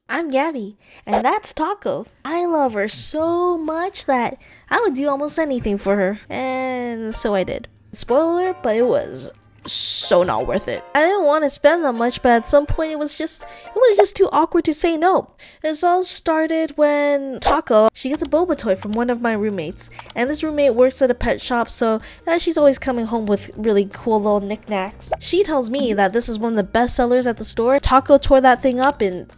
I'm Gabby, and that's Taco. I love her so much that I would do almost anything for her, and so I did. Spoiler, but it was so not worth it. I didn't want to spend that much, but at some point it was just too awkward to say no. This all started when Taco, she gets a boba toy from one of my roommates, and this roommate works at a pet shop, so she's always coming home with really cool little knickknacks. She tells me that this is one of the best sellers at the store. Taco tore that thing up in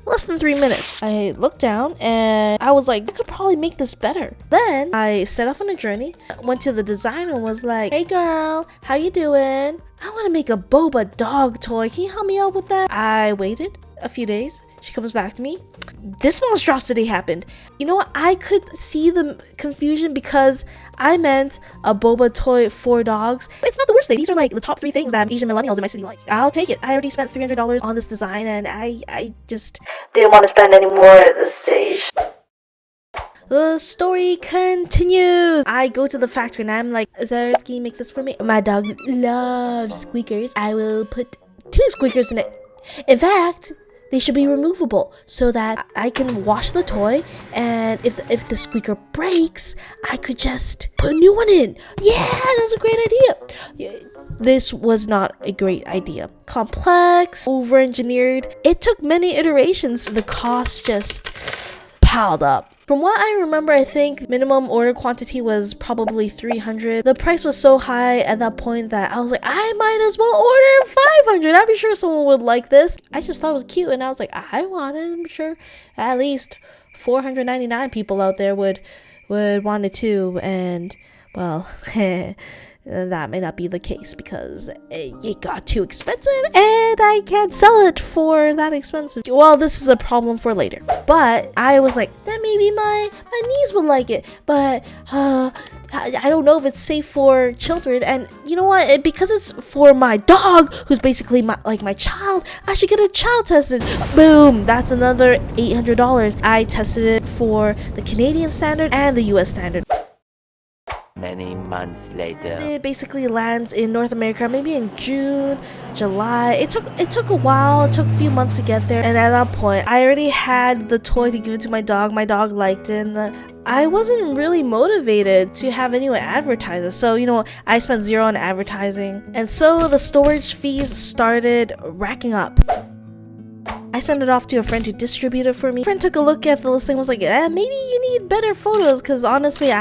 less than 3 minutes. I looked down and I was like, I could probably make this better. Then I set off on a journey, went to the designer and was like, hey girl, how you doing? I want to make a boba dog toy. Can you help me out with that? I waited a few days. She comes back to me. This monstrosity happened. You know what? I could see the confusion because I meant a boba toy for dogs. It's not the worst thing. These are like the top 3 things that Asian millennials in my city like. I'll take it. I already spent $300 on this design and I just didn't want to spend any more at this stage. The story continues. I go to the factory and I'm like, Zara, can you make this for me? My dog loves squeakers. I will put 2 squeakers in it. In fact, they should be removable so that I can wash the toy, and if the squeaker breaks, I could just put a new one in. Yeah, that's a great idea. Yeah, this was not a great idea. Complex, over-engineered. It took many iterations. The cost just piled up. From what I remember, I think minimum order quantity was probably 300. The price was so high at that point that I was like, I might as well order 500. I'm sure someone would like this. I just thought it was cute and I was like, I want it. I'm sure at least 499 people out there would want it too. And well, that may not be the case because it got too expensive and I can't sell it for that expensive. Well, this is a problem for later. But I was like, then maybe my niece would like it. But I don't know if it's safe for children. And you know what? Because it's for my dog, who's basically my child, I should get a child tested. Boom! That's another $800. I tested it for the Canadian standard and the US standard. Many months later, it basically lands in North America maybe in June, July. It took a while. It took a few months to get there, and at that point I already had the toy to give it to my dog. My dog liked it, and I wasn't really motivated to have anyone advertise it, so I spent zero on advertising, and so the storage fees started racking up. I sent it off to a friend to distribute it for me. A friend took a look at the listing and was like, maybe you need better photos, because honestly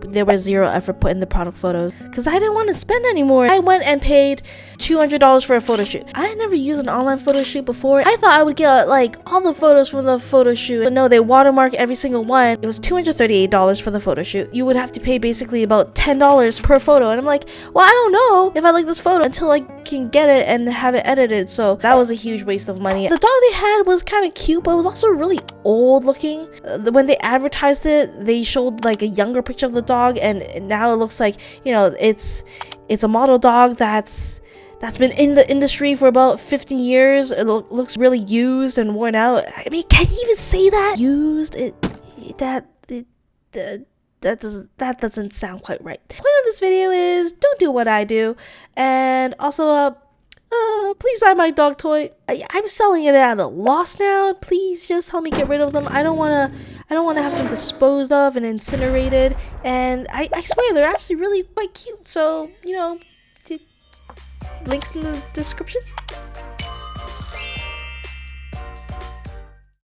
there was zero effort put in the product photos because I didn't want to spend anymore. I went and paid $200 for a photo shoot. I had never used an online photo shoot before. I thought I would get like all the photos from the photo shoot, but no, they watermark every single one. It was $238 for the photo shoot. You would have to pay basically about $10 per photo, and I'm like, well, I don't know if I like this photo until I can get it and have it edited. So that was a huge waste of money. The dog they had was kind of cute, but it was also really old looking. When they advertised it, they showed like a younger picture of the dog, and now it looks like it's a model dog that's been in the industry for about 15 years. It looks really used and worn out. I mean, can you even say that? Used? That doesn't sound quite right. The point of this video is don't do what I do, and also please buy my dog toy. I'm selling it at a loss now. Please just help me get rid of them. I don't want to have them disposed of and incinerated. And I swear they're actually really quite cute. So links in the description.